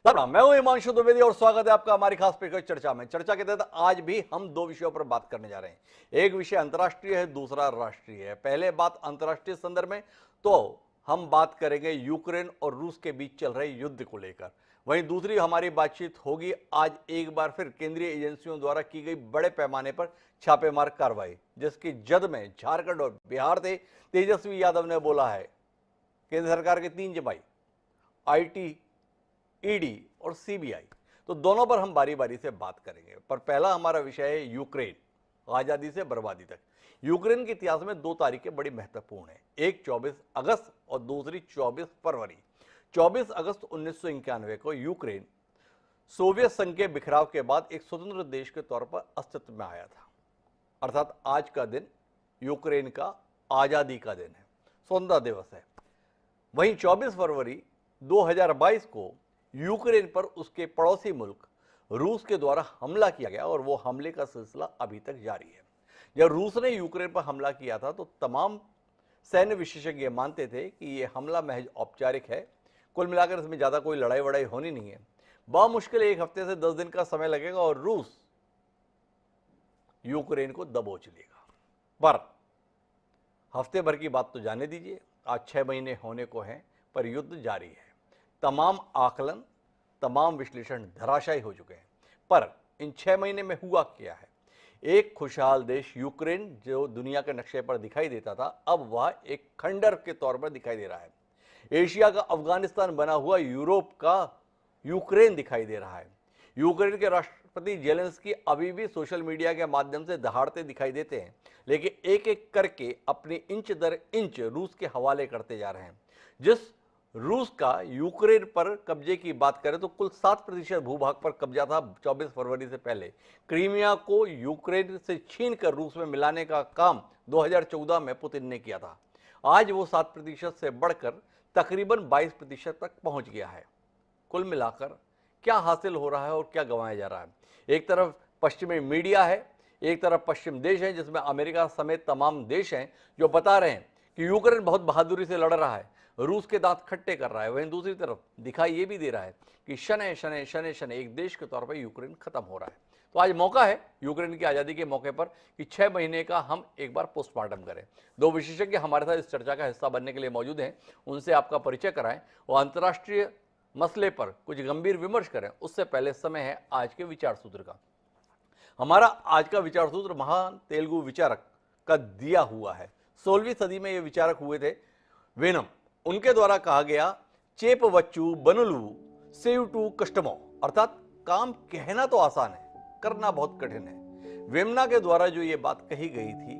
मैं हूं हिमांशु द्विवेदी और स्वागत है आपका हमारी खास पेशकश चर्चा में। चर्चा के तहत आज भी हम दो विषयों पर बात करने जा रहे हैं। एक विषय अंतर्राष्ट्रीय है, दूसरा राष्ट्रीय है। पहले बात अंतर्राष्ट्रीय संदर्भ में, तो हम बात करेंगे यूक्रेन और रूस के बीच चल रहे युद्ध को लेकर। वहीं दूसरी हमारी बातचीत होगी आज एक बार फिर केंद्रीय एजेंसियों द्वारा की गई बड़े पैमाने पर छापेमार कार्रवाई, जिसकी जद में झारखंड और बिहार से तेजस्वी यादव ने बोला है केंद्र सरकार के 3 जमाई IT, ईडी और सीबीआई, तो दोनों पर हम बारी बारी से बात करेंगे। पर पहला हमारा विषय है यूक्रेन, आजादी से बर्बादी तक। यूक्रेन के इतिहास में 2 तारीखें बड़ी महत्वपूर्ण है, एक 24 अगस्त और दूसरी 24 फरवरी। 24 अगस्त 1991 को यूक्रेन सोवियत संघ के बिखराव के बाद एक स्वतंत्र देश के तौर पर अस्तित्व में आया था। अर्थात आज का दिन यूक्रेन का आजादी का दिन है, स्वतंत्रता दिवस है। वहीं 24 फरवरी 2022 को यूक्रेन पर उसके पड़ोसी मुल्क रूस के द्वारा हमला किया गया और वो हमले का सिलसिला अभी तक जारी है। जब रूस ने यूक्रेन पर हमला किया था तो तमाम सैन्य विशेषज्ञ मानते थे कि ये हमला महज औपचारिक है, कुल मिलाकर इसमें ज़्यादा कोई लड़ाई वड़ाई होनी नहीं है, बामुश्किल 1 हफ्ते से 10 दिन का समय लगेगा और रूस यूक्रेन को दबोच लेगा। पर हफ्ते भर की बात तो जाने दीजिए, आज 6 महीने होने को हैं, पर युद्ध जारी है। तमाम आकलन, तमाम विश्लेषण धराशायी हो चुके हैं। पर इन 6 महीने में हुआ क्या है? एक खुशहाल देश यूक्रेन जो दुनिया के नक्शे पर दिखाई देता था, अब वह एक खंडर के तौर पर दिखाई दे रहा है। एशिया का अफगानिस्तान बना हुआ यूरोप का यूक्रेन दिखाई दे रहा है। यूक्रेन के राष्ट्रपति जेलेंस्की अभी भी सोशल मीडिया के माध्यम से दहाड़ते दिखाई देते हैं, लेकिन एक एक करके अपनी इंच दर इंच रूस के हवाले करते जा रहे हैं। जिस रूस का यूक्रेन पर कब्जे की बात करें तो कुल 7% भूभाग पर कब्जा था 24 फरवरी से पहले। क्रीमिया को यूक्रेन से छीनकर रूस में मिलाने का काम 2014 में पुतिन ने किया था। आज वो 7% से बढ़कर तकरीबन 22% तक पहुंच गया है। कुल मिलाकर क्या हासिल हो रहा है और क्या गंवाया जा रहा है? एक तरफ पश्चिमी मीडिया है, एक तरफ पश्चिम देश है जिसमें अमेरिका समेत तमाम देश हैं जो बता रहे हैं कि यूक्रेन बहुत बहादुरी से लड़ रहा है, रूस के दांत खट्टे कर रहा है। वहीं दूसरी तरफ दिखाई ये भी दे रहा है कि शनै शनै शनै शनै एक देश के तौर पर यूक्रेन खत्म हो रहा है। तो आज मौका है यूक्रेन की आज़ादी के मौके पर कि 6 महीने का हम एक बार पोस्टमार्टम करें। 2 विशेषज्ञ हमारे साथ इस चर्चा का हिस्सा बनने के लिए मौजूद हैं, उनसे आपका परिचय कराएं और अंतर्राष्ट्रीय मसले पर कुछ गंभीर विमर्श करें। उससे पहले समय है आज के विचार सूत्र का। हमारा आज का विचार सूत्र महान तेलुगु विचारक का दिया हुआ है। 16वीं सदी में ये विचारक हुए थे वेनम। उनके द्वारा कहा गया चेप वच्चू बनलू सेव टू कस्टमो, अर्थात काम कहना तो आसान है, करना बहुत कठिन है। वेमना के द्वारा जो ये बात कही गई थी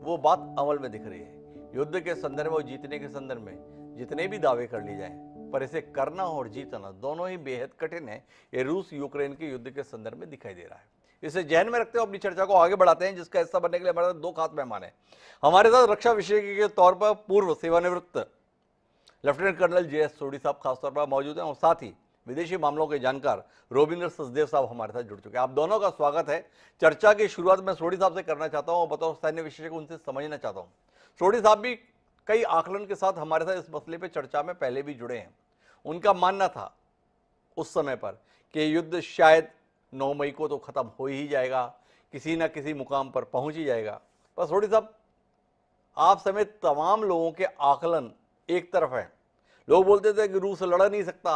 वो बात अमल में दिख रही है। युद्ध के संदर्भ में और जीतने के संदर्भ में जितने भी दावे कर लिए जाएं, पर इसे करना और जीतना दोनों ही बेहद कठिन है। ये रूस यूक्रेन के युद्ध के संदर्भ में दिखाई दे रहा है। इसे ध्यान में रखते हुए अपनी चर्चा को आगे बढ़ाते हैं, जिसका हिस्सा बनने के लिए हमारे साथ 2 खास मेहमान हैं। हमारे साथ रक्षा विशेषज्ञ के तौर पर पूर्व सेवानिवृत्त लेफ्टिनेंट कर्नल JS सोडी साहब खासतौर पर मौजूद हैं और साथ ही विदेशी मामलों के जानकार रोबिंदर सचदेव साहब हमारे साथ जुड़ चुके हैं। आप दोनों का स्वागत है। चर्चा की शुरुआत मैं सोडी साहब से करना चाहता हूं और बतौर सैन्य विशेषज्ञ उनसे समझना चाहता हूं। सोडी साहब भी कई आकलन के साथ हमारे साथ इस मसले पर चर्चा में पहले भी जुड़े हैं। उनका मानना था उस समय पर कि युद्ध शायद 9 मई को तो खत्म हो ही जाएगा, किसी न किसी मुकाम पर पहुंच ही जाएगा। पर सोडी साहब, आप समेत तमाम लोगों के आकलन एक तरफ है। लोग बोलते थे कि रूस लड़ नहीं सकता,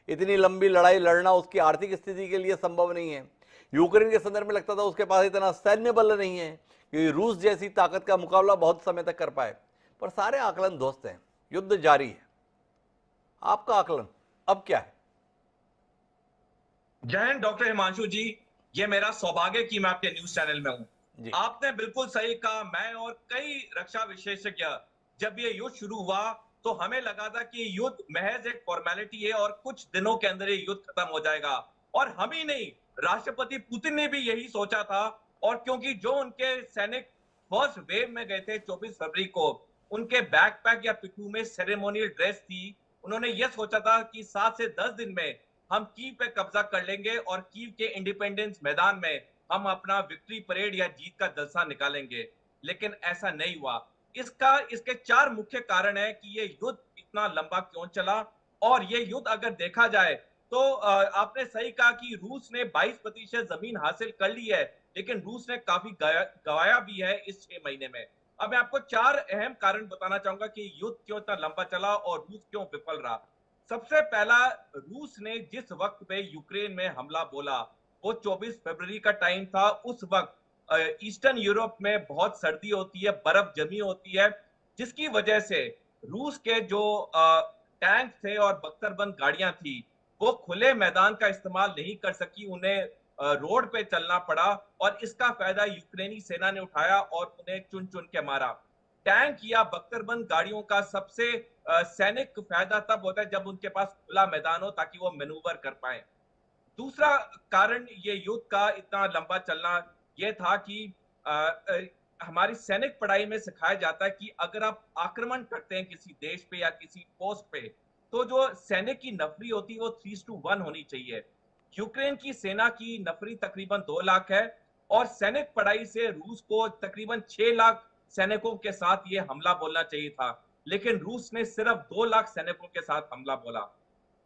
इतनी लंबी लड़ाई लड़ना उसकी आर्थिक स्थिति के लिए संभव नहीं है। यूक्रेन के संदर्भ में लगता था उसके पास इतना सैन्य बल नहीं है कि रूस जैसी ताकत का मुकाबला बहुत समय तक कर पाए। पर सारे आकलन ध्वस्त हैं, युद्ध जारी है। आपका आकलन अब क्या है? जय हिंद डॉक्टर हिमांशु जी, ये मेरा सौभाग्य कि मैं आपके न्यूज चैनल में हूं। आपने बिल्कुल सही कहा। मैं और कई रक्षा विशेषज्ञ जब ये युद्ध शुरू हुआ तो हमें लगा था कि युद्ध महज एक फॉर्मेलिटी है और कुछ दिनों के अंदर ये युद्ध खत्म हो जाएगा। और हम ही नहीं, राष्ट्रपति पुतिन ने भी यही सोचा था। और क्योंकि जो उनके सैनिक फर्स्ट वेव में गए थे 24 फरवरी को, उनके बैकपैक या पिट्ठू में सेरेमोनियल ड्रेस थी। उन्होंने यह सोचा था कि 7 से 10 दिन में हम कीव पे कब्जा कर लेंगे और कीव के इंडिपेंडेंस मैदान में हम अपना विक्ट्री परेड या जीत का जलसा निकालेंगे। लेकिन ऐसा नहीं हुआ। इसके 4 मुख्य कारण है कि ये युद्ध इतना लंबा क्यों चला। और ये युद्ध अगर देखा जाए तो आपने सही कहा कि रूस ने 22% जमीन हासिल कर ली है, लेकिन रूस ने काफी गवाया भी है इस 6 महीने में। अब मैं आपको 4 अहम कारण बताना चाहूंगा कि युद्ध क्यों इतना लंबा चला और रूस क्यों विफल रहा। सबसे पहला, रूस ने जिस वक्त पे यूक्रेन में हमला बोला, वो 24 फरवरी का टाइम था। उस वक्त ईस्टर्न यूरोप में बहुत सर्दी होती है, बर्फ जमी होती है, जिसकी वजह से रूस के जो टैंक थे और बख्तरबंद गाड़ियां थी, वो खुले मैदान का इस्तेमाल नहीं कर सकी, उन्हें रोड पे चलना पड़ा और इसका फायदा यूक्रेनी सेना ने उठाया और उन्हें चुन चुन के मारा। टैंक या बख्तरबंद गाड़ियों का सबसे सैनिक फायदा तब होता है जब उनके पास खुला मैदान हो, ताकि वो मैनूवर कर पाए। दूसरा कारण ये युद्ध का इतना लंबा चलना ये था कि हमारी सैनिक पढ़ाई में सिखाया जाता है कि अगर आप आक्रमण करते हैं किसी देश पे या किसी पोस्ट पे, तो जो सैनिक की नफरी होती है वो 3:1 होनी चाहिए। यूक्रेन की सेना की नफरी तकरीबन 2 लाख है और सैनिक पढ़ाई से रूस को तकरीबन 6 लाख सैनिकों के साथ ये हमला बोलना चाहिए था, लेकिन रूस ने सिर्फ 2 लाख सैनिकों के साथ हमला बोला।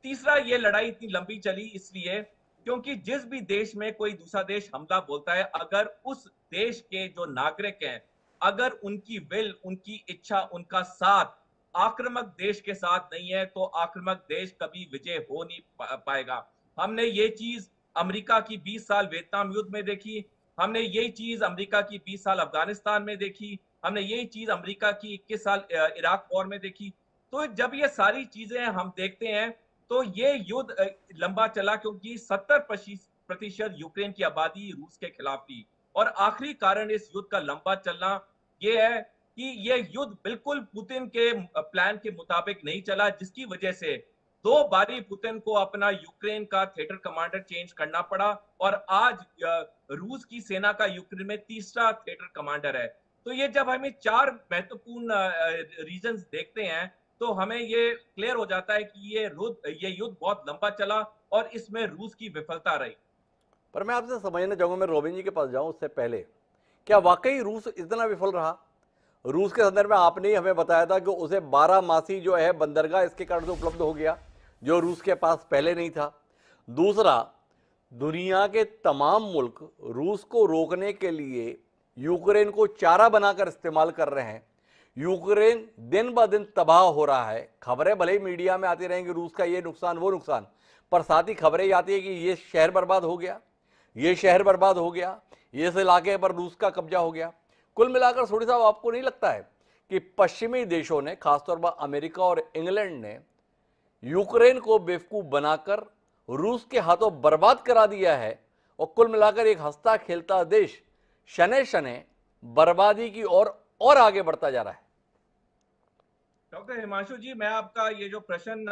तीसरा, ये लड़ाई इतनी लंबी चली इसलिए क्योंकि जिस भी देश में कोई दूसरा देश हमला बोलता है, अगर उस देश के जो नागरिक हैं, अगर उनकी विल, उनकी इच्छा, उनका साथ आक्रामक देश के साथ नहीं है, तो आक्रामक देश कभी विजय हो नहीं पाएगा। हमने ये चीज अमेरिका की 20 साल वियतनाम युद्ध में देखी, हमने यही चीज अमेरिका की 20 साल अफगानिस्तान में देखी, हमने यही चीज अमेरिका की 21 साल इराक वॉर में देखी। तो जब ये सारी चीजें हम देखते हैं, तो ये युद्ध लंबा चला क्योंकि 70% यूक्रेन की आबादी रूस के खिलाफ थी। और आखिरी कारण इस युद्ध का लंबा चलना ये है कि ये युद्ध बिल्कुल पुतिन के प्लान के मुताबिक नहीं चला, जिसकी वजह से 2 बारी पुतिन को अपना यूक्रेन का थिएटर कमांडर चेंज करना पड़ा और आज रूस की सेना का यूक्रेन में तीसरा थिएटर कमांडर है। तो ये जब हमें 4 महत्वपूर्ण रीजंस देखते हैं, तो हमें ये क्लियर हो जाता है कि ये युद्ध बहुत लंबा चला और इसमें रूस की विफलता रही। पर मैं आपसे समझना चाहूंगा, मैं रोबिन जी के पास जाऊं उससे पहले, क्या वाकई रूस इतना विफल रहा? रूस के संदर्भ में आपने ही हमें बताया था कि उसे 12 मासी जो है बंदरगाह इसके कारण से उपलब्ध हो गया, जो रूस के पास पहले नहीं था। दूसरा, दुनिया के तमाम मुल्क रूस को रोकने के लिए यूक्रेन को चारा बनाकर इस्तेमाल कर रहे हैं। यूक्रेन दिन ब दिन तबाह हो रहा है। खबरें भले ही मीडिया में आती रहेंगी, रूस का ये नुकसान वो नुकसान, पर साथ ही खबरें आती है कि ये शहर बर्बाद हो गया, ये शहर बर्बाद हो गया, ये इस इलाके पर रूस का कब्जा हो गया। कुल मिलाकर सोडी साहब, आपको नहीं लगता है कि पश्चिमी देशों ने, खासतौर पर अमेरिका और इंग्लैंड ने, यूक्रेन को बेवकूफ बनाकर रूस के हाथों बर्बाद करा दिया है और कुल मिलाकर एक हंसता खेलता देश शनै शनै बर्बादी की ओर और आगे बढ़ता जा रहा है? डॉक्टर हिमांशु जी, मैं आपका ये जो प्रश्न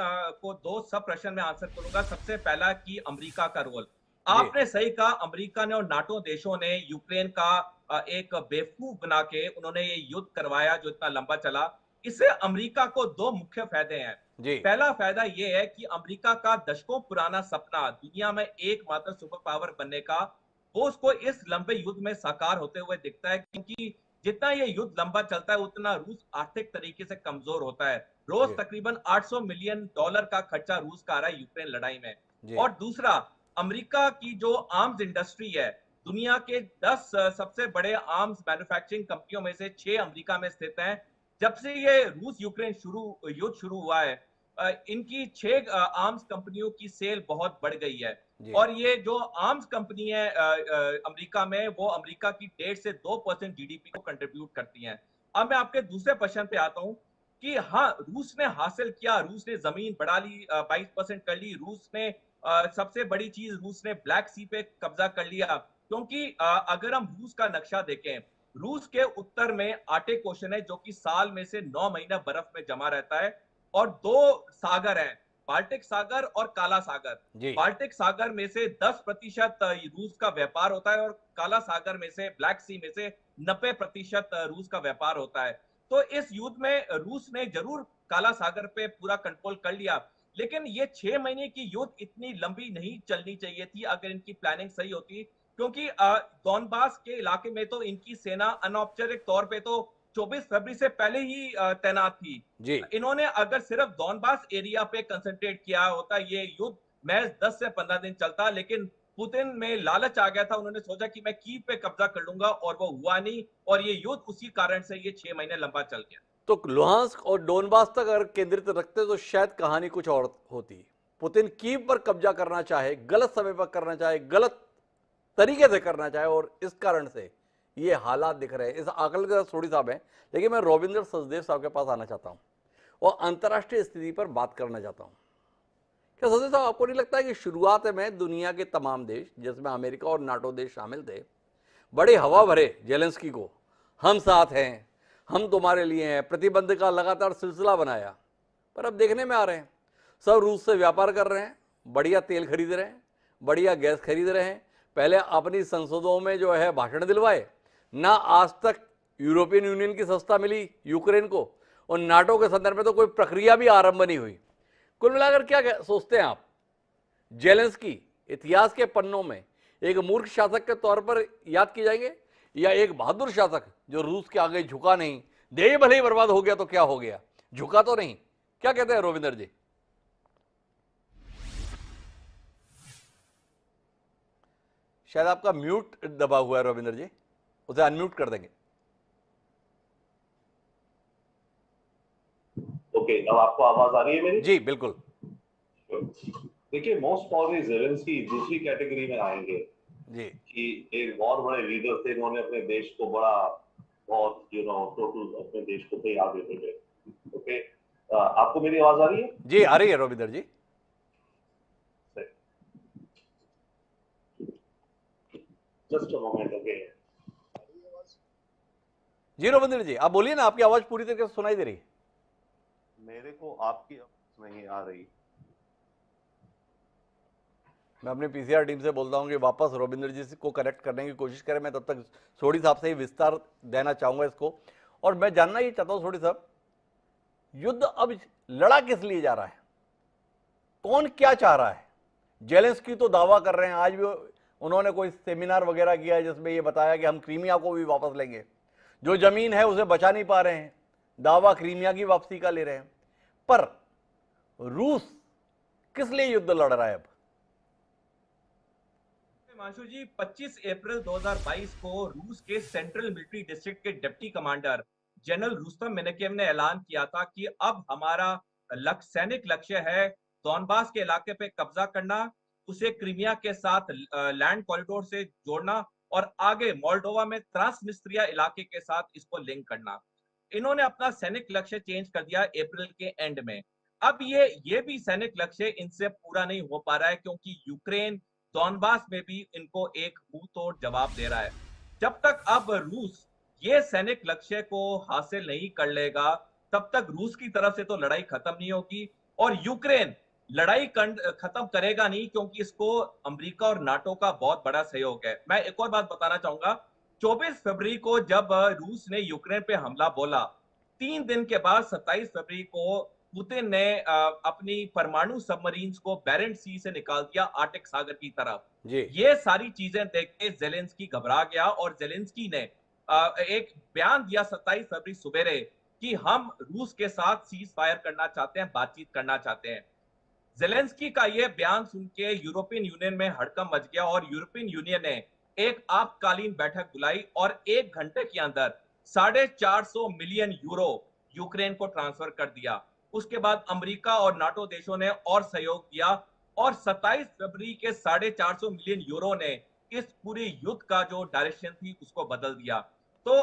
को 2 सब प्रश्न में आंसर करूंगा। सबसे पहला कि अमेरिका का रोल, जी आपने सही कहा, अमेरिका ने और नाटो देशों ने यूक्रेन का एक बेवकूफ बना के उन्होंने ये युद्ध करवाया जो इतना लंबा चला। इससे अमेरिका को 2 मुख्य फायदे हैं। जी पहला फायदा ये है कि अमेरिका का दशकों पुराना सपना, दुनिया में एकमात्र सुपर पावर बनने का, वो उसको इस लंबे युद्ध में साकार होते हुए दिखता है, क्योंकि जितना ये युद्ध लंबा चलता है उतना रूस आर्थिक तरीके से कमजोर होता है। रोज जी तकरीबन $800 मिलियन का खर्चा रूस का आ रहा है यूक्रेन लड़ाई में। जी और दूसरा, अमेरिका की जो आर्म्स इंडस्ट्री है, दुनिया के 10 सबसे बड़े आर्म्स मैन्युफैक्चरिंग कंपनियों में से 6 अमेरिका में स्थित हैं। जब से ये रूस यूक्रेन युद्ध शुरू हुआ है, इनकी 6 आर्म्स कंपनियों की सेल बहुत बढ़ गई है। जी और ये जो आर्म्स कंपनी है अमेरिका में, वो अमेरिका की 1.5 से 2% जीडीपी को कंट्रीब्यूट करती हैं। अब मैं आपके दूसरे प्रश्न पे आता हूं कि हाँ, रूस ने हासिल किया, रूस ने जमीन बढ़ा ली, 22% कर ली। रूस ने सबसे बड़ी चीज, रूस ने ब्लैक सी पे कब्जा कर लिया, क्योंकि अगर हम रूस का नक्शा देखें, रूस के उत्तर में आर्टिक ओशन है जो कि साल में से 9 महीना बर्फ में जमा रहता है, और 2 सागर हैं, बाल्टिक सागर और काला सागर। जी बाल्टिक सागर में से 10% रूस का व्यापार होता है और काला सागर में से, ब्लैक सी में से 90% रूस का व्यापार होता है। तो इस युद्ध में रूस ने जरूर काला सागर पे पूरा कंट्रोल कर लिया, लेकिन ये 6 महीने की युद्ध इतनी लंबी नहीं चलनी चाहिए थी अगर इनकी प्लानिंग सही होती, क्योंकि डॉनबास के इलाके में तो इनकी सेना अनौपचारिक तौर पे तो 24 फरवरी से पहले ही तैनात थी। जी इन्होंने अगर सिर्फ डॉनबास एरिया पे कंसंट्रेट किया होता, ये युद्ध महज 10 से 15 दिन चलता, लेकिन पुतिन में लालच आ गया था। उन्होंने सोचा कि मैं कीव पे कब्जा कर लूंगा, और वो हुआ नहीं, और ये युद्ध उसी कारण से ये 6 महीने लंबा चल गया। तो लुहांस्क और डोनबास तक अगर केंद्रित रखते तो शायद कहानी कुछ और होती। पुतिन कीव पर कब्जा करना चाहे, गलत समय पर करना चाहे, गलत तरीके से करना चाहे, और इस कारण से ये हालात दिख रहे हैं। इस आकलन के साथ सोडी साहब हैं, लेकिन मैं रविंद्र सचदेव साहब के पास आना चाहता हूं और अंतर्राष्ट्रीय स्थिति पर बात करना चाहता हूं। क्या सचदेव साहब, आपको नहीं लगता है कि शुरुआत में दुनिया के तमाम देश, जिसमें अमेरिका और नाटो देश शामिल थे, बड़े हवा भरे जेलेंस्की को, हम साथ हैं, हम तुम्हारे लिए हैं, प्रतिबंध का लगातार सिलसिला बनाया, पर अब देखने में आ रहे हैं सब रूस से व्यापार कर रहे हैं, बढ़िया तेल खरीद रहे हैं, बढ़िया गैस खरीद रहे हैं। पहले अपनी संसदों में जो है भाषण दिलवाए, ना आज तक यूरोपियन यूनियन की सस्ता मिली यूक्रेन को, और नाटो के संदर्भ में तो कोई प्रक्रिया भी आरंभ नहीं हुई। कुल मिलाकर क्या सोचते हैं आप, जेलेंस्की इतिहास के पन्नों में एक मूर्ख शासक के तौर पर याद किए जाएंगे, या एक बहादुर शासक जो रूस के आगे झुका नहीं, देश भले ही बर्बाद हो गया तो क्या हो गया, झुका तो नहीं? क्या कहते हैं रविंदर जी? शायद आपका म्यूट दबा हुआ है रविंदर जी, उसे अनम्यूट कर देंगे। ओके, अब आपको आवाज आ रही है मेरी? जी बिल्कुल। देखिए, मोस्ट प्रॉब्ली जेलेंस्की दूसरी कैटेगरी में आएंगे जी, कि एक बहुत बड़े लीडर थे, उन्होंने अपने देश को बड़ा बहुत टोटल अपने देश को कहीं आगे बढ़े। ओके, आपको मेरी आवाज आ रही है? जी आ रही है Ravinder ji. Just a moment. Okay जी रविंदर जी, आप बोलिए ना, आपकी आवाज पूरी तरीके से सुनाई दे रही है। मेरे को आपकी आवाज नहीं आ रही। मैं अपने पीसीआर टीम से बोलता हूं कि वापस रविंदर जी को कनेक्ट करने की कोशिश करें। मैं तब तक सोडी साहब से ही विस्तार देना चाहूंगा इसको, और मैं जानना ये चाहता हूं सोडी साहब, युद्ध अब लड़ा किस लिए जा रहा है, कौन क्या चाह रहा है? जेलेंस्की तो दावा कर रहे हैं, आज भी उन्होंने कोई सेमिनार वगैरह किया है जिसमें ये बताया कि हम क्रीमिया को भी वापस लेंगे, जो जमीन है उसे बचा नहीं पा रहे हैं, दावा क्रीमिया की वापसी का ले रहे हैं। पर रूस किस लिए युद्ध लड़ रहा है अब? हिमांशु जी, 25 अप्रैल 2022 को रूस के सेंट्रल मिलिट्री डिस्ट्रिक्ट के डिप्टी कमांडर जनरल रुस्तम मिनेकेव ने ऐलान किया था कि अब हमारा सैनिक लक्ष्य है डॉनबास के इलाके पे कब्जा करना, उसे क्रीमिया के साथ लैंड कॉरिडोर से जोड़ना, और आगे मोल्डोवा में ट्रांसनिस्ट्रिया इलाके के साथ इसको लिंक करना। इन्होंने अपना सैनिक लक्ष्य चेंज कर दिया अप्रैल के एंड में। अब ये भी सैनिक लक्ष्य इनसे पूरा नहीं हो पा रहा है, क्योंकि यूक्रेन डॉनबास में भी इनको एक मुंह तोड़ जवाब दे रहा है। जब तक अब रूस ये सैनिक लक्ष्य को हासिल नहीं कर लेगा, तब तक रूस की तरफ से तो लड़ाई खत्म नहीं होगी, और यूक्रेन लड़ाई खत्म करेगा नहीं, क्योंकि इसको अमेरिका और नाटो का बहुत बड़ा सहयोग है। मैं एक और बात बताना चाहूंगा, 24 फरवरी को जब रूस ने यूक्रेन पे हमला बोला, 3 दिन के बाद 27 फरवरी को पुतिन ने अपनी परमाणु सबमरीन्स को बैरेंट सी से निकाल दिया आर्कटिक सागर की तरफ। ये सारी चीजें देख के जेलेंस्की घबरा गया, और जेलेंस्की ने एक बयान दिया 27 फरवरी सवेरे कि हम रूस के साथ सीज फायर करना चाहते हैं, बातचीत करना चाहते हैं। जेलेंस्की का यह बयान सुन के यूरोपियन यूनियन में हड़कंप मच गया, और यूरोपियन यूनियन ने एक आपातकालीन बैठक बुलाई, और 1 घंटे के अंदर 450 मिलियन यूरो यूक्रेन को ट्रांसफर कर दिया। उसके बाद अमेरिका और नाटो देशों ने और सहयोग दिया, और 27 फरवरी के 450 मिलियन यूरो ने इस पूरे युद्ध का जो डायरेक्शन थी उसको बदल दिया। तो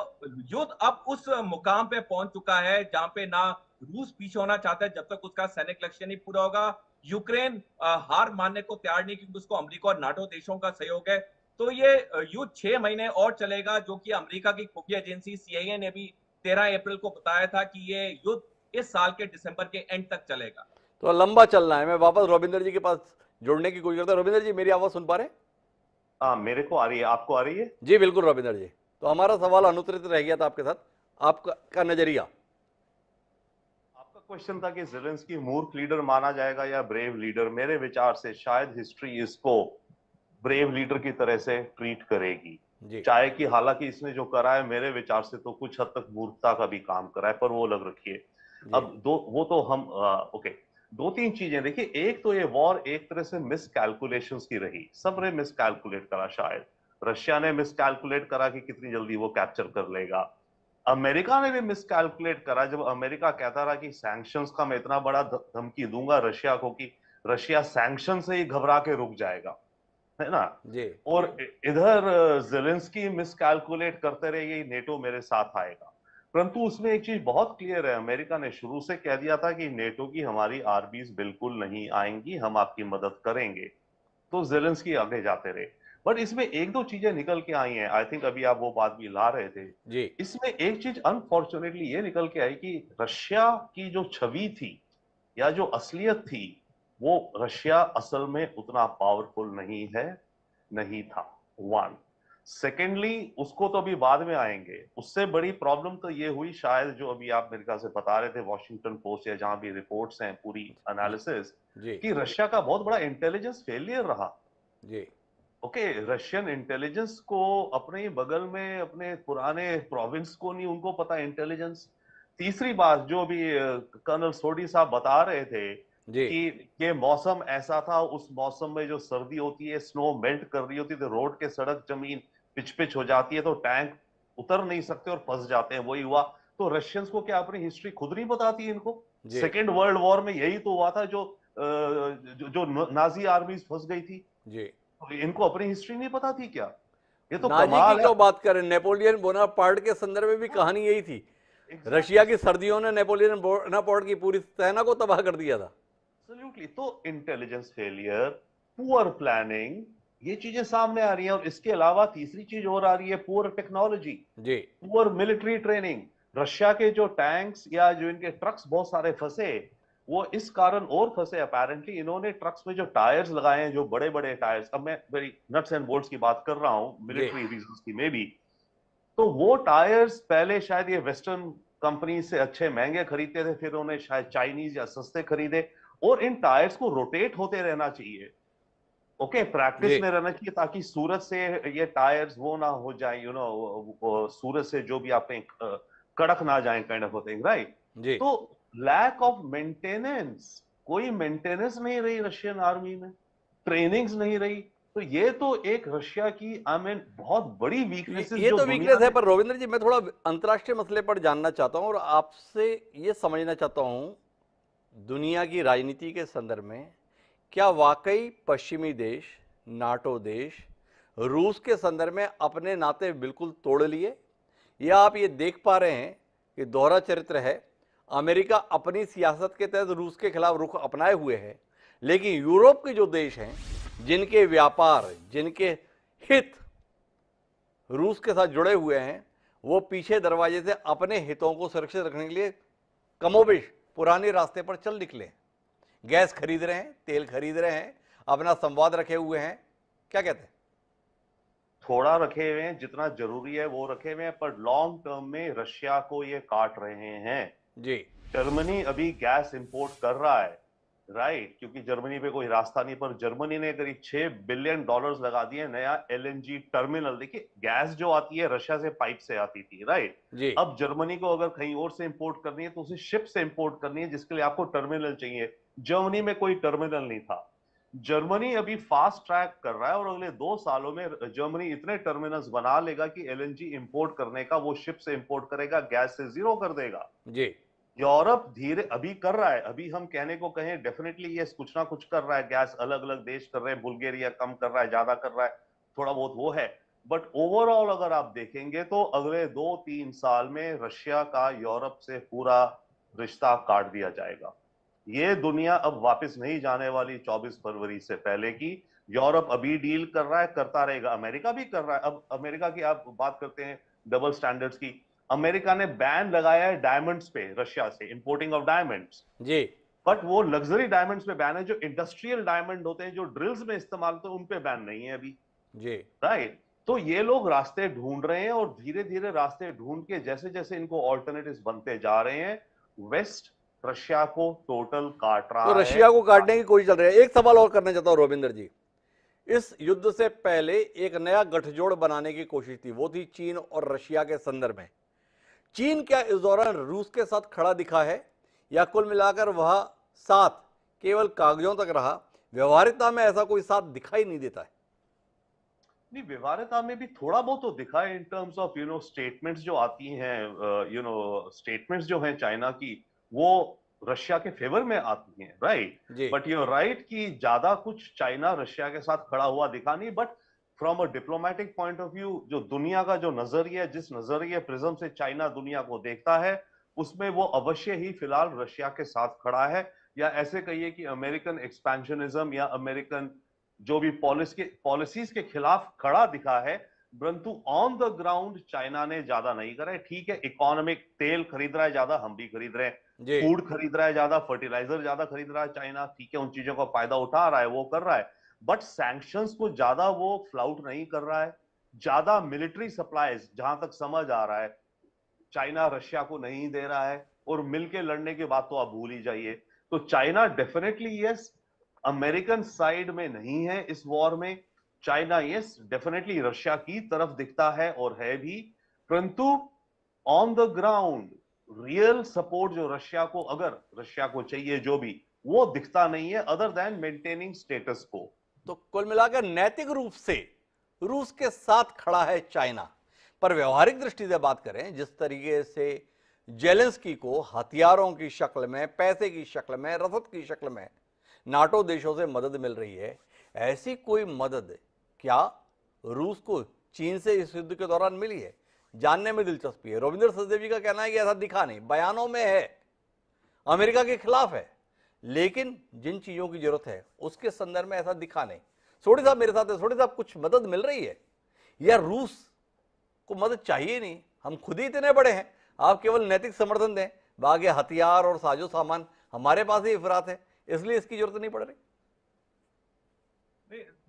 युद्ध अब उस मुकाम पे पहुंच चुका है जहां पे ना रूस पीछे होना चाहता है जब तक उसका सैनिक लक्ष्य नहीं पूरा होगा। यूक्रेन हार मानने को तैयार नहीं, क्योंकि उसको अमेरिका और नाटो देशों का सहयोग है। तो ये युद्ध 6 महीने और चलेगा, जो कि अमेरिका की खुफिया एजेंसी सीआईए ने भी 13 अप्रैल को बताया था कि ये युद्ध इस साल के दिसंबर के एंड तक चलेगा। तो लंबा चलना है। मैं वापस रविंदर जी के पास जुड़ने की कोशिश करता हूं। रविंदर जी, मेरी आवाज सुन पा रहे हैं? मेरे को आ रही है, आपको आ रही है? जी बिल्कुल रविंदर जी। तो हमारा सवाल अनुत्तरित रह गया था आपके साथ, आपका नजरिया। आपका क्वेश्चन था कि जेलेंस्की मूर्ख लीडर माना जाएगा या ब्रेव लीडर। मेरे विचार से शायद हिस्ट्री इसको ब्रेव लीडर की तरह से ट्रीट करेगी, चाहे कि हालांकि इसने जो करा है मेरे विचार से तो कुछ हद तक मूर्खता का भी काम करा है, पर वो अलग रखिए। अब वो तो हम ओके, दो तीन चीजें देखिए, एक तो ये वॉर एक तरह से मिस कैलकुलेशंस की रही, सबने मिस कैलकुलेट करा, शायद रशिया ने मिस कैलकुलेट करा कि कितनी जल्दी वो कैप्चर कर लेगा, अमेरिका ने भी मिस कैलकुलेट करा जब अमेरिका कहता रहा कि सैंक्शंस का मैं इतना बड़ा धमकी दूंगा रशिया को कि रशिया सैंक्शन से ही घबरा के रुक जाएगा, है ना जी। और इधर जेलेंस्की मिस कैलकुलेट करते रहे ये नेटो मेरे साथ आएगा, परंतु उसमें एक चीज बहुत क्लियर है, अमेरिका ने शुरू से कह दिया था कि नेटो की हमारी आर्मीज बिल्कुल नहीं आएंगी, हम आपकी मदद करेंगे, तो जेलेंस्की आगे जाते रहे। बट इसमें एक दो चीजें निकल के आई हैं, आई थिंक अभी आप वो बात भी ला रहे थे जी। इसमें एक चीज अनफॉर्चुनेटली ये निकल के आई कि रशिया की जो छवि थी या जो असलियत थी, वो रशिया असल में उतना पावरफुल नहीं है, नहीं था, वन। सेकेंडली, उसको तो अभी बाद में आएंगे, उससे बड़ी प्रॉब्लम तो ये हुई शायद जो अभी आप मेरे ख्याल से बता रहे थे वॉशिंगटन पोस्ट या जहां भी रिपोर्ट्स हैं पूरी एनालिसिस, कि रशिया का बहुत बड़ा इंटेलिजेंस फेलियर रहा। जी। ओके, रशियन इंटेलिजेंस को अपने ही बगल में अपने पुराने प्रोविंस को नहीं उनको पता इंटेलिजेंस। तीसरी बात जो भी कर्नल सोडी साहब बता रहे थे कि ये मौसम ऐसा था, उस मौसम में जो सर्दी होती है, स्नो मेल्ट कर रही होती है, तो रोड के सड़क जमीन पिच पिच हो जाती है, तो टैंक उतर नहीं सकते और फंस जाते हैं, वही हुआ। तो रशियंस को क्या अपनी हिस्ट्री खुद नहीं बताती इनको? सेकेंड वर्ल्ड वॉर में यही तो हुआ था, जो नाजी आर्मीज फंस गई थी जी। इनको अपनी हिस्ट्री नहीं पता थी क्या? ये तो कमाल है। क्यों बात करें, नेपोलियन बोनापार्ट के संदर्भ में भी कहानी यही थी। रशिया की सर्दियों ने नेपोलियन बोनापार्ट की पूरी सेना को तबाह कर दिया था। एब्सोल्युटली। तो इंटेलिजेंस फेलियर, पुअर प्लानिंग, ये चीजें सामने आ रही हैं। और इसके अलावा तीसरी चीज और आ रही है, पुअर टेक्नोलॉजी जी, पुअर मिलिट्री ट्रेनिंग। रशिया के जो टैंक्स या जो इनके ट्रक्स बहुत सारे फंसे, वो इस कारण और फंसे अपेरेंटली, इन्होंने ट्रक्स में जो टायर्स लगाए हैं, जो बड़े बड़े टायर्स, अब मैं वेरी नट्स एंड बोल्ट्स की बात कर रहा हूं, मिलिट्री रीजंस की मे बी, तो वो टायर्स पहले शायद ये वेस्टर्न कंपनी से अच्छे महंगे खरीदते थे, फिर उन्हें शायद चाइनीज या सस्ते खरीदे, और इन टायर्स को रोटेट होते रहना चाहिए, ओके, प्रैक्टिस में रहना चाहिए, ताकि सूरज से ये टायर्स वो ना हो जाए, सूरज से जो भी आपने कड़क ना जाए, काइंड ऑफ थिंग, राइट। तो लैक ऑफ मेंटेनेंस, कोई मेंटेनेंस नहीं रही रशियन आर्मी में, ट्रेनिंग्स नहीं रही, तो ये तो एक रशिया की बहुत बड़ी वीकनेस है। ये तो वीकनेस है, पर रविंद्र जी मैं थोड़ा अंतर्राष्ट्रीय मसले पर जानना चाहता हूं और आपसे ये समझना चाहता हूं, दुनिया की राजनीति के संदर्भ में क्या वाकई पश्चिमी देश, नाटो देश, रूस के संदर्भ में अपने नाते बिल्कुल तोड़ लिए, या आप ये देख पा रहे हैं कि दोहरा चरित्र है, अमेरिका अपनी सियासत के तहत रूस के खिलाफ रुख अपनाए हुए है, लेकिन यूरोप के जो देश हैं जिनके व्यापार, जिनके हित रूस के साथ जुड़े हुए हैं, वो पीछे दरवाजे से अपने हितों को सुरक्षित रखने के लिए कमोबेश पुराने रास्ते पर चल निकले, गैस खरीद रहे हैं, तेल खरीद रहे हैं, अपना संवाद रखे हुए हैं, क्या कहते हैं? थोड़ा रखे हुए हैं, जितना जरूरी है वो रखे हुए हैं, पर लॉन्ग टर्म में रशिया को ये काट रहे हैं जी। जर्मनी अभी गैस इंपोर्ट कर रहा है, राइट, क्योंकि जर्मनी पे कोई रास्ता नहीं, पर जर्मनी ने करीब $6 बिलियन लगा दिए नया एलएनजी टर्मिनल। देखिए, गैस जो आती है रशिया से पाइप से आती थी, राइट जी। अब जर्मनी को अगर कहीं और से इंपोर्ट करनी है तो उसे शिप से इंपोर्ट करनी है, जिसके लिए आपको टर्मिनल चाहिए। जर्मनी में कोई टर्मिनल नहीं था। जर्मनी अभी फास्ट ट्रैक कर रहा है और अगले 2 सालों में जर्मनी इतने टर्मिनल्स बना लेगा कि एलएनजी इंपोर्ट करने का वो शिप से इंपोर्ट करेगा, गैस से जीरो कर देगा जी। यूरोप धीरे अभी कर रहा है, अभी हम कहने को कहें डेफिनेटली ये कुछ ना कुछ कर रहा है, गैस अलग अलग देश कर रहे हैं, बुल्गारिया कम कर रहा है, ज्यादा कर रहा है, थोड़ा बहुत वो है, बट ओवरऑल अगर आप देखेंगे तो अगले 2-3 साल में रशिया का यूरोप से पूरा रिश्ता काट दिया जाएगा। ये दुनिया अब वापस नहीं जाने वाली 24 फरवरी से पहले की। यूरोप अभी डील कर रहा है, करता रहेगा, अमेरिका भी कर रहा है। अब अमेरिका की आप बात करते हैं डबल स्टैंडर्ड्स की, अमेरिका ने बैन लगाया है डायमंड्स पे, रशिया से इंपोर्टिंग ऑफ डायमंड्स जी, बट वो लग्जरी डायमंड्स पे बैन है, जो इंडस्ट्रियल डायमंड होते हैं जो ड्रिल्स में इस्तेमाल होते हैं उन पे बैन नहीं है अभी जी, राइट। तो ये लोग रास्ते ढूंढ रहे हैं और धीरे धीरे रास्ते ढूंढ के जैसे जैसे इनको ऑल्टरनेटिव्स बनते जा रहे हैं, वेस्ट रशिया को टोटल काट रहा है। तो रशिया को काटने की कोशिश चल रही है। एक सवाल और करना चाहता हूं रविंद्र जी, इस युद्ध से पहले एक नया गठजोड़ बनाने की कोशिश थी, वो थी चीन और रशिया के संदर्भ में। चीन क्या इस दौरान रूस के साथ खड़ा दिखा है, या कुल मिलाकर वह साथ केवल कागजों तक रहा, व्यवहारिकता में ऐसा कोई साथ दिखाई नहीं देता है। नहीं, व्यवहारिकता में भी थोड़ा बहुत तो दिखा है इन टर्म्स ऑफ स्टेटमेंट्स जो आती हैं, स्टेटमेंट्स जो हैं चाइना की, वो रशिया के फेवर में आती हैं, राइट। जी बट यू राइट कि ज्यादा कुछ चाइना रशिया के साथ खड़ा हुआ दिखा नहीं। But from a diplomatic point of view, जो दुनिया का जो नजरिया, जिस नजरिए प्रिज्म से चाइना दुनिया को देखता है, उसमें वो अवश्य ही फिलहाल रशिया के साथ खड़ा है। या ऐसे कहिए कि अमेरिकन एक्सपेंशनिज्म या अमेरिकन जो भी पॉलिसीज के खिलाफ खड़ा दिखा है, परंतु ऑन द ग्राउंड चाइना ने ज्यादा नहीं करा है। ठीक है, इकोनॉमिक तेल खरीद रहा है ज्यादा, हम भी खरीद रहे हैं, जी फूड खरीद रहा है ज्यादा, फर्टिलाइजर ज्यादा खरीद रहा है चाइना, ठीक है, उन चीजों का फायदा उठा रहा है, वो कर रहा है। बट सैंक्शंस को ज्यादा वो फ्लाउट नहीं कर रहा है। ज्यादा मिलिट्री सप्लाईज जहां तक समझ आ रहा है चाइना रशिया को नहीं दे रहा है, और मिलके लड़ने की बात तो आप भूल ही जाइए। तो China definitely yes American side में नहीं है इस वॉर में। चाइना यस डेफिनेटली रशिया की तरफ दिखता है और है भी, परंतु on the ground real support जो रशिया को, अगर रशिया को चाहिए जो भी, वो दिखता नहीं है अदर देन मेंटेनिंग स्टेटस को। तो कुल मिलाकर नैतिक रूप से रूस के साथ खड़ा है चाइना, पर व्यवहारिक दृष्टि से बात करें, जिस तरीके से जेलेंस्की को हथियारों की शक्ल में, पैसे की शक्ल में, रसद की शक्ल में नाटो देशों से मदद मिल रही है, ऐसी कोई मदद क्या रूस को चीन से इस युद्ध के दौरान मिली है? जानने में दिलचस्पी है। रविंद्र सचदेव जी का कहना है कि ऐसा दिखा नहीं, बयानों में है, अमेरिका के खिलाफ है, लेकिन जिन चीजों की जरूरत है उसके संदर्भ में ऐसा दिखा नहीं। सोढ़ी साहब मेरे साथ है। सोढ़ी साहब, कुछ मदद मिल रही है या रूस को मदद चाहिए नहीं, हम खुद ही इतने बड़े हैं, आप केवल नैतिक समर्थन दें, बाकी हथियार और साजो सामान हमारे पास ही इफरात है, इसलिए इसकी जरूरत नहीं पड़ रही?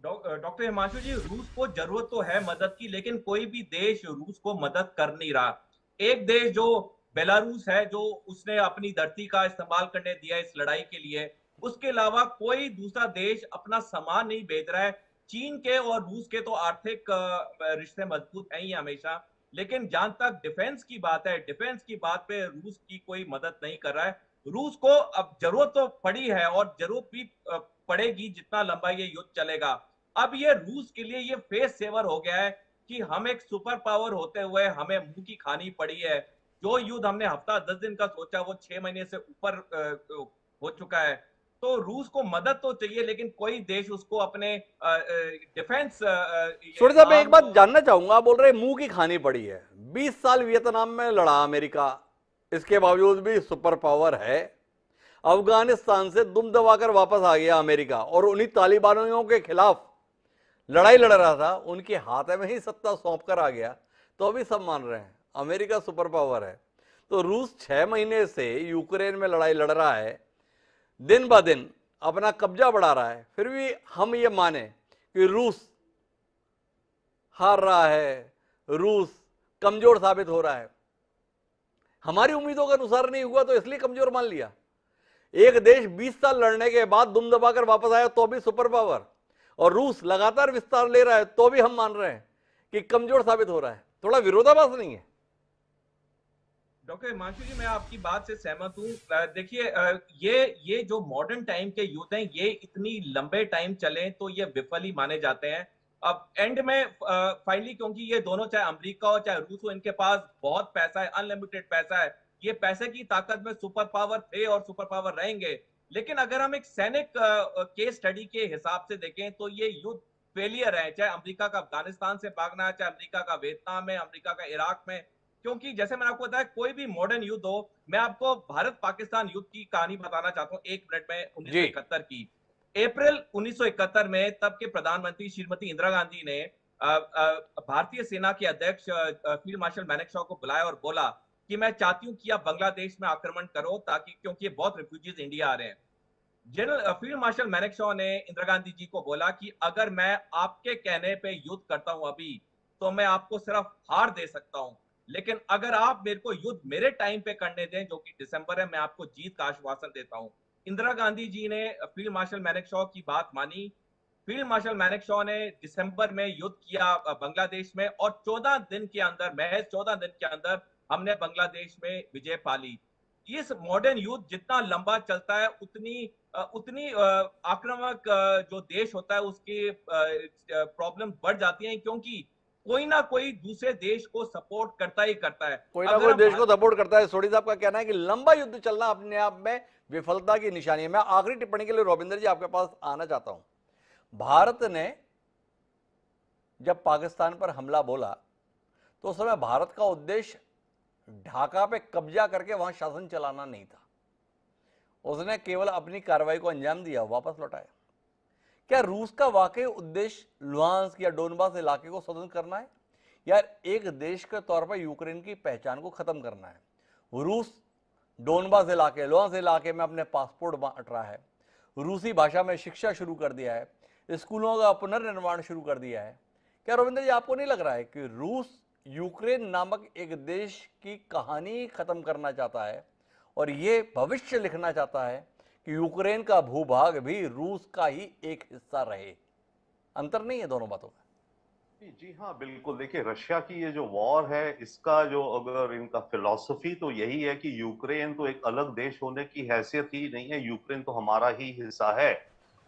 डॉक्टर हिमांशु जी, रूस को जरूरत तो है मदद की, लेकिन कोई भी देश रूस को मदद कर नहीं रहा। एक देश जो बेलारूस है, जो उसने अपनी धरती का इस्तेमाल करने दिया इस लड़ाई के लिए, उसके अलावा कोई दूसरा देश अपना सामान नहीं भेज रहा है। चीन के और रूस के तो आर्थिक रिश्ते मजबूत हैं ही हमेशा, लेकिन जहां तक डिफेंस की बात है, डिफेंस की बात पे रूस की कोई मदद नहीं कर रहा है। रूस को अब जरूरत तो पड़ी है और जरूरत भी पड़ेगी जितना लंबा ये युद्ध चलेगा। अब ये रूस के लिए ये फेस सेवर हो गया है कि हम एक सुपर पावर होते हुए हमें मुंह की खानी पड़ी है। जो युद्ध हमने हफ्ता 10 दिन का सोचा, वो 6 महीने से ऊपर हो चुका है। तो रूस को मदद तो चाहिए, लेकिन कोई देश उसको अपने डिफेंस सोढ़ी साहब, मैं एक बात जानना चाहूंगा, आप बोल रहे मुंह की खानी पड़ी है। 20 साल वियतनाम में लड़ा अमेरिका, इसके बावजूद भी सुपर पावर है। अफगानिस्तान से दुम दबाकर वापस आ गया अमेरिका, और उन्हीं तालिबानियों के खिलाफ लड़ाई लड़ रहा था, उनके हाथ में ही सत्ता सौंप कर आ गया, तो अभी सब मान रहे हैं अमेरिका सुपर पावर है। तो रूस 6 महीने से यूक्रेन में लड़ाई लड़ रहा है, दिन ब दिन अपना कब्जा बढ़ा रहा है, फिर भी हम ये माने कि रूस हार रहा है, रूस कमजोर साबित हो रहा है। हमारी उम्मीदों के अनुसार नहीं हुआ तो इसलिए कमजोर मान लिया। एक देश 20 साल लड़ने के बाद दुम दबाकर वापस आया तो भी सुपर पावर, और रूस लगातार विस्तार ले रहा है तो भी हम मान रहे हैं कि कमजोर साबित हो रहा है। थोड़ा विरोधाभास नहीं है? डॉक्टर हिमांशु जी, मैं आपकी बात से सहमत हूँ। देखिए, ये जो मॉडर्न टाइम के युद्ध हैं, ये इतनी लंबे टाइम चले तो ये विफल ही माने जाते हैं। अब एंड में फाइनली, क्योंकि ये दोनों, चाहे अमेरिका हो चाहे रूस हो, इनके पास बहुत पैसा है, अनलिमिटेड पैसा है, ये पैसे की ताकत में सुपर पावर थे और सुपर पावर रहेंगे। लेकिन अगर हम एक सैनिक केस स्टडी के हिसाब से देखें तो ये युद्ध फेलियर है, चाहे अमेरिका का अफगानिस्तान से भागना है, चाहे अमेरिका का वियतनाम में, अमेरिका का इराक में। क्योंकि जैसे मैंने आपको बताया, कोई भी मॉडर्न युद्ध हो, मैं आपको भारत पाकिस्तान युद्ध की कहानी बताना चाहता हूँ 1 मिनट में। 1971 की अप्रैल 1971 में तब के प्रधानमंत्री श्रीमती इंदिरा गांधी ने भारतीय सेना के अध्यक्ष फील्ड मार्शल मानेकशॉ को बुलाया और बोला कि मैं चाहती हूं कि आप बांग्लादेश में आक्रमण करो, ताकि, क्योंकि बहुत रिफ्यूजीज इंडिया आ रहे हैं। जनरल फील्ड मार्शल मानेकशॉ ने इंदिरा गांधी जी को बोला कि अगर मैं आपके कहने पे युद्ध करता हूं अभी, तो मैं आपको सिर्फ हार दे सकता हूं, लेकिन अगर आप मेरे को युद्ध मेरे टाइम पे करने दें, जो कि दिसंबर है, मैं आपको जीत का आश्वासन देता हूं। इंदिरा गांधी जी ने फील्ड मार्शल मानेकशॉ की बात मानी। फील्ड मार्शल मानेकशॉ ने दिसंबर में युद्ध किया बांग्लादेश में, और 14 दिन के अंदर, महज 14 दिन के अंदर हमने बांग्लादेश में विजय पा ली। इस मॉडर्न युद्ध जितना लंबा चलता है उतनी आक्रामक जो देश होता है उसकी प्रॉब्लम बढ़ जाती है, क्योंकि कोई ना कोई दूसरे देश को सपोर्ट करता ही करता है। कोई ना कोई देश को सपोर्ट करता है। सोडी साहब का कहना है कि लंबा युद्ध चलना अपने आप में विफलता की निशानी है। मैं आखिरी टिप्पणी के लिए रोविंदर जी आपके पास आना चाहता हूं। भारत ने जब पाकिस्तान पर हमला बोला तो उस समय भारत का उद्देश्य ढाका पे कब्जा करके वहां शासन चलाना नहीं था। उसने केवल अपनी कार्रवाई को अंजाम दिया, वापस लौटाया। क्या रूस का वाकई उद्देश्य लुहांस्क या डोनबास इलाके को स्वतंत्र करना है या एक देश के तौर पर यूक्रेन की पहचान को खत्म करना है? रूस डोनबास इलाके, लुहांस्क इलाके में अपने पासपोर्ट बांट रहा है, रूसी भाषा में शिक्षा शुरू कर दिया है, स्कूलों का पुनर्निर्माण शुरू कर दिया है। क्या रोविंदर जी आपको नहीं लग रहा है कि रूस यूक्रेन नामक एक देश की कहानी खत्म करना चाहता है और ये भविष्य लिखना चाहता है कि यूक्रेन का भूभाग भी रूस का ही एक हिस्सा रहे? अंतर नहीं है दोनों बातों में? जी हाँ, बिल्कुल। देखिए, रशिया की ये जो वॉर है, इसका जो अगर इनका फिलॉसफी तो यही है कि यूक्रेन तो एक अलग देश होने की हैसियत ही नहीं है, यूक्रेन तो हमारा ही हिस्सा है।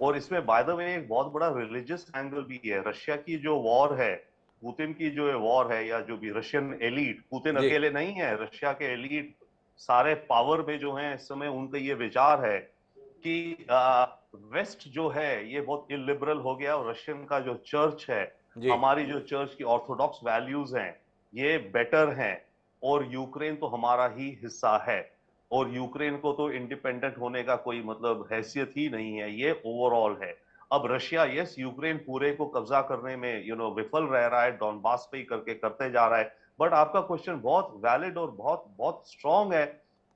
और इसमें बाय द वे एक बहुत बड़ा रिलीजियस एंगल भी है। रशिया की जो वॉर है, पुतिन की जो वॉर है, या जो भी रशियन एलीट, पुतिन अकेले नहीं है, रशिया के एलीट सारे पावर में जो है इस समय, उनका ये विचार है कि वेस्ट जो है ये बहुत इलिबरल हो गया और रशियन का जो चर्च है, हमारी जो चर्च की ऑर्थोडॉक्स वैल्यूज हैं, ये बेटर हैं और यूक्रेन तो हमारा ही हिस्सा है और यूक्रेन को तो इंडिपेंडेंट होने का कोई मतलब हैसियत ही नहीं है। ये ओवरऑल है। अब रशिया यस यूक्रेन पूरे को कब्जा करने में विफल रह रहा है, डॉनबास पे ही करते जा रहा है। बट आपका क्वेश्चन बहुत वैलिड और बहुत बहुत स्ट्रांग है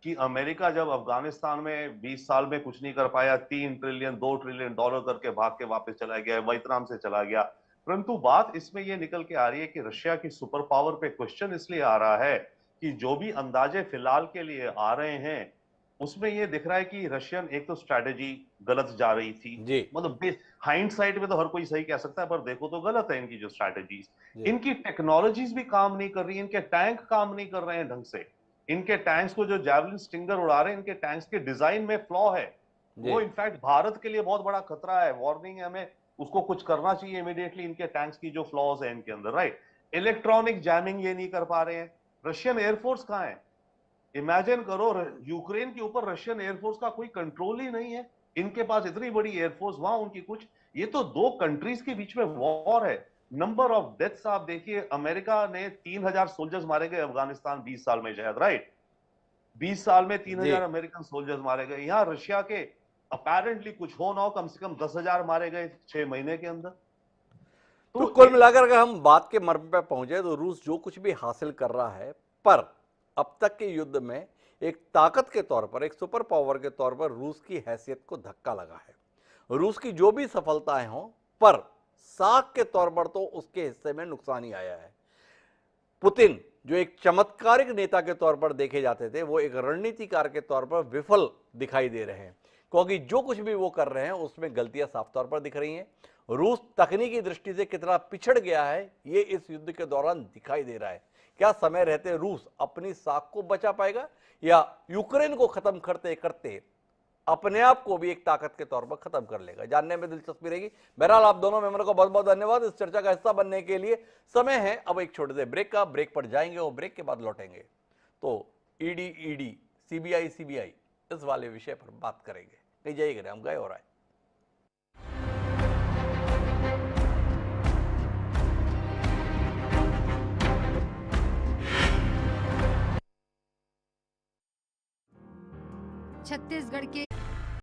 कि अमेरिका जब अफगानिस्तान में 20 साल में कुछ नहीं कर पाया, 3 ट्रिलियन 2 ट्रिलियन डॉलर करके भाग के वापस चला गया, वियतनाम से चला गया। परंतु बात इसमें यह निकल के आ रही है कि रशिया की सुपर पावर पे क्वेश्चन इसलिए आ रहा है कि जो भी अंदाजे फिलहाल के लिए आ रहे हैं उसमें यह दिख रहा है कि रशियन एक तो स्ट्रैटेजी गलत जा रही थी, मतलब हाइंडसाइट में तो हर कोई सही कह सकता है, पर देखो तो गलत है इनकी जो स्ट्रैटेजीज। इनकी टेक्नोलॉजीज भी काम नहीं कर रही, इनके टैंक काम नहीं कर रहे हैं ढंग से। इनके टैंक्स को जो जैवलिन स्टिंगर उड़ा रहे हैं, इनके टैंक्स के डिजाइन में फ्लॉ है। वो इनफैक्ट भारत के लिए बहुत बड़ा खतरा है, वार्निंग है, हमें उसको कुछ करना चाहिए इमीडिएटली। इनके टैंक्स की जो फ्लॉज है इनके अंदर, राइट। इलेक्ट्रॉनिक जैमिंग ये नहीं कर पा रहे हैं। रशियन एयरफोर्स कहां है? इमेजिन करो, यूक्रेन के ऊपर रशियन एयरफोर्स का कोई कंट्रोल ही नहीं है। इनके पास इतनी बड़ी एयरफोर्स, वहां उनकी कुछ, ये तो दो कंट्रीज के बीच में वॉर है। नंबर ऑफ डेथ्स आप देखिए, अमेरिका ने 3000 सोल्जर्स मारे गए अफगानिस्तान 20 साल में, शायद, राइट। 20 साल में 3000 अमेरिकन सोल्जर्स मारे गए। यहां रशिया के अपेरेंटली कुछ हो ना हो, कम से कम 10,000 मारे गए 6 महीने के अंदर। तो कुल मिलाकर अगर हम बात के मर्म पे पहुंचे तो रूस जो कुछ भी हासिल कर रहा है, पर अब तक के युद्ध में एक ताकत के तौर पर, एक सुपर पावर के तौर पर रूस की हैसियत को धक्का लगा है। रूस की जो भी सफलताएं हों, पर साख के तौर पर तो उसके हिस्से में नुकसान ही आया है। पुतिन जो एक चमत्कारिक नेता के तौर पर देखे जाते थे, वो एक रणनीतिकार के तौर पर विफल दिखाई दे रहे हैं, क्योंकि जो कुछ भी वो कर रहे हैं उसमें गलतियां साफ तौर पर दिख रही हैं। रूस तकनीकी दृष्टि से कितना पिछड़ गया है ये इस युद्ध के दौरान दिखाई दे रहा है। क्या समय रहते रूस अपनी साख को बचा पाएगा या यूक्रेन को खत्म करते करते अपने आप को भी एक ताकत के तौर पर खत्म कर लेगा? जानने में दिलचस्पी रहेगी। बहरहाल आप दोनों मेंबरों को बहुत बहुत धन्यवाद इस चर्चा का हिस्सा बनने के लिए। समय है अब एक छोटे से ब्रेक का, ब्रेक पर जाएंगे और ब्रेक के बाद लौटेंगे तो ईडी सीबीआई इस वाले विषय पर बात करेंगे। कहीं जाइएगा, हम गए हो रहा है। छत्तीसगढ़ के